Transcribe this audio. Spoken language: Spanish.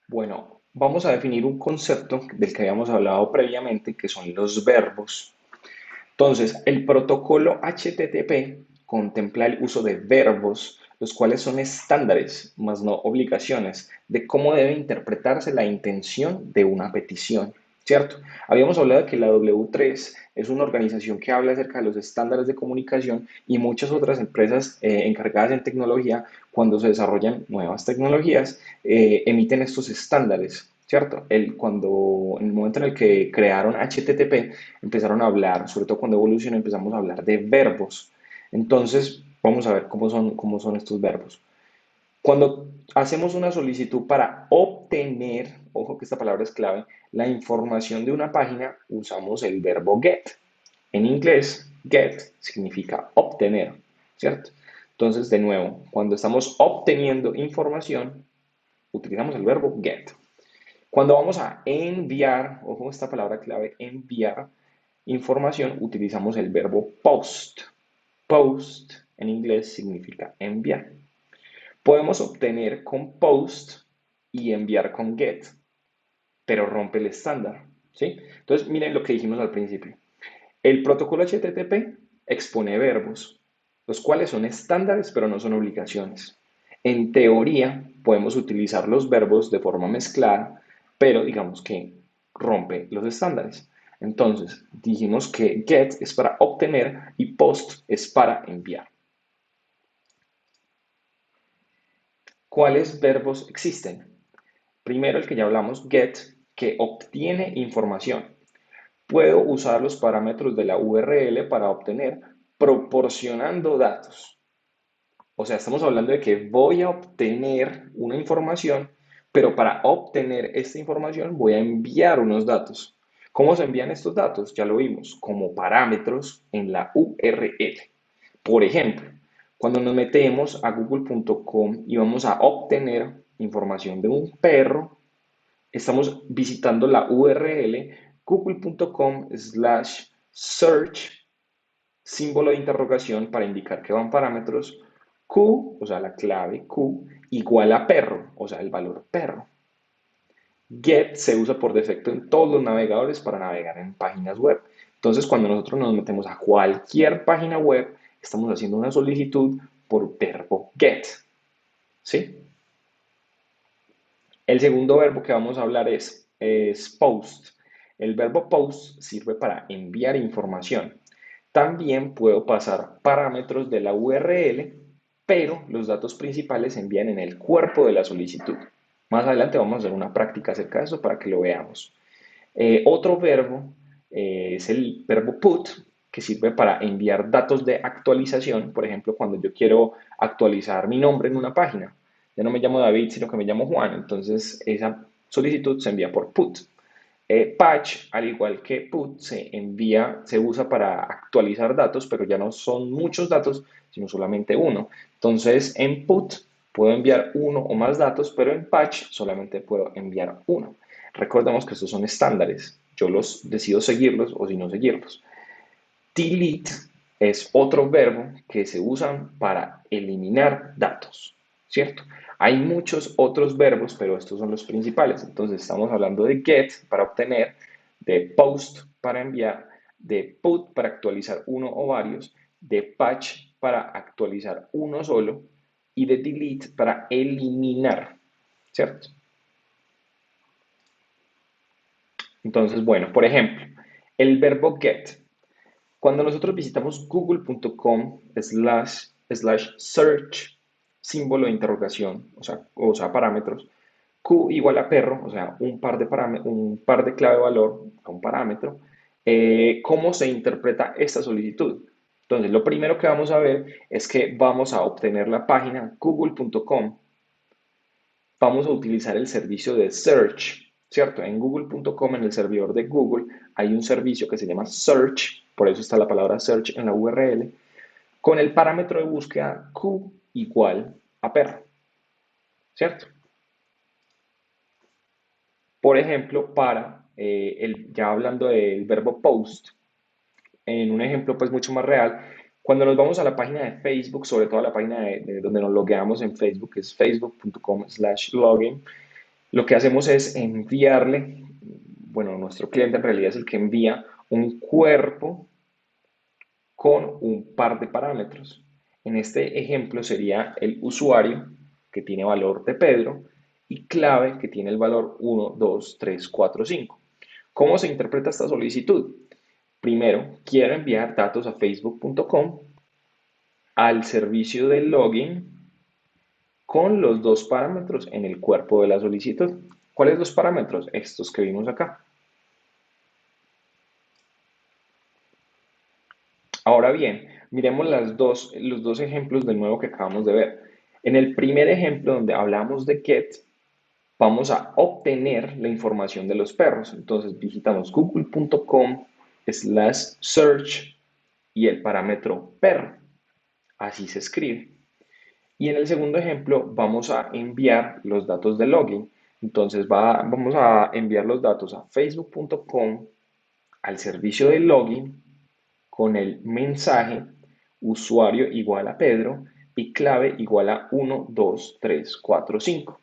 Bueno, vamos a definir un concepto del que habíamos hablado previamente, que son los verbos. Entonces, el protocolo HTTP contempla el uso de verbos, los cuales son estándares, más no obligaciones, de cómo debe interpretarse la intención de una petición, ¿cierto? Habíamos hablado de que la W3 es una organización que habla acerca de los estándares de comunicación y muchas otras empresas encargadas en tecnología, cuando se desarrollan nuevas tecnologías, emiten estos estándares, ¿cierto? En el momento en el que crearon HTTP, empezaron a hablar, sobre todo cuando evolucionó, empezamos a hablar de verbos. Entonces, vamos a ver cómo son estos verbos. Cuando hacemos una solicitud para obtener, ojo que esta palabra es clave, la información de una página, usamos el verbo get. En inglés, get significa obtener, ¿cierto? Entonces, de nuevo, cuando estamos obteniendo información, utilizamos el verbo get. Cuando vamos a enviar, ojo esta palabra clave, enviar información, utilizamos el verbo post. Post en inglés significa enviar. Podemos obtener con post y enviar con get, pero rompe el estándar, ¿sí? Entonces, miren lo que dijimos al principio. El protocolo HTTP expone verbos, los cuales son estándares, pero no son obligaciones. En teoría, podemos utilizar los verbos de forma mezclada, pero digamos que rompe los estándares. Entonces, dijimos que get es para obtener y post es para enviar. ¿Cuáles verbos existen? Primero, el que ya hablamos, get, que obtiene información. Puedo usar los parámetros de la URL para obtener proporcionando datos. O sea, estamos hablando de que voy a obtener una información, pero para obtener esta información voy a enviar unos datos. ¿Cómo se envían estos datos? Ya lo vimos, como parámetros en la URL. Por ejemplo, cuando nos metemos a google.com y vamos a obtener información de un perro, estamos visitando la URL google.com slash search, símbolo de interrogación para indicar que van parámetros Q, o sea, la clave Q, igual a perro, o sea, el valor perro. Get se usa por defecto en todos los navegadores para navegar en páginas web. Entonces, cuando nosotros nos metemos a cualquier página web, estamos haciendo una solicitud por verbo get. ¿Sí? El segundo verbo que vamos a hablar es post. El verbo post sirve para enviar información. También puedo pasar parámetros de la URL, pero los datos principales se envían en el cuerpo de la solicitud. Más adelante vamos a hacer una práctica acerca de eso para que lo veamos. Otro verbo es el verbo put, que sirve para enviar datos de actualización. Por ejemplo, cuando yo quiero actualizar mi nombre en una página. Ya no me llamo David, sino que me llamo Juan. Entonces, esa solicitud se envía por put. Patch, al igual que put, se usa para actualizar datos, pero ya no son muchos datos, sino solamente uno. Entonces, en put puedo enviar uno o más datos, pero en patch solamente puedo enviar uno. Recordemos que estos son estándares. Yo los decido seguirlos o si no seguirlos. Delete es otro verbo que se usa para eliminar datos, ¿cierto? Hay muchos otros verbos, pero estos son los principales. Entonces estamos hablando de get para obtener, de post para enviar, de put para actualizar uno o varios, de patch para actualizar uno solo y de delete para eliminar, ¿cierto? Entonces, bueno, por ejemplo, el verbo get. Cuando nosotros visitamos google.com slash search, símbolo de interrogación, o sea, parámetros, Q igual a perro, o sea, un par de clave de valor a un parámetro, ¿cómo se interpreta esta solicitud? Entonces, lo primero que vamos a ver es que vamos a obtener la página google.com, vamos a utilizar el servicio de search, ¿cierto? En google.com, en el servidor de Google, hay un servicio que se llama search, por eso está la palabra search en la URL, con el parámetro de búsqueda Q igual a perro, ¿cierto? Por ejemplo, ya hablando del verbo post, en un ejemplo pues mucho más real, cuando nos vamos a la página de Facebook, sobre todo a la página de donde nos logueamos en Facebook, que es facebook.com/login, Lo que hacemos es enviarle, bueno, nuestro cliente en realidad es el que envía un cuerpo con un par de parámetros. En este ejemplo sería el usuario, que tiene valor de Pedro, y clave, que tiene el valor 1, 2, 3, 4, 5. ¿Cómo se interpreta esta solicitud? Primero, quiero enviar datos a facebook.com al servicio de login con los dos parámetros en el cuerpo de la solicitud. ¿Cuáles dos parámetros? Estos que vimos acá. Ahora bien, miremos los dos ejemplos de nuevo que acabamos de ver. En el primer ejemplo donde hablamos de get, vamos a obtener la información de los perros. Entonces visitamos google.com/search y el parámetro perro. Así se escribe. Y en el segundo ejemplo vamos a enviar los datos de login. Entonces vamos a enviar los datos a facebook.com al servicio de login con el mensaje usuario igual a Pedro y clave igual a 1, 2, 3, 4, 5.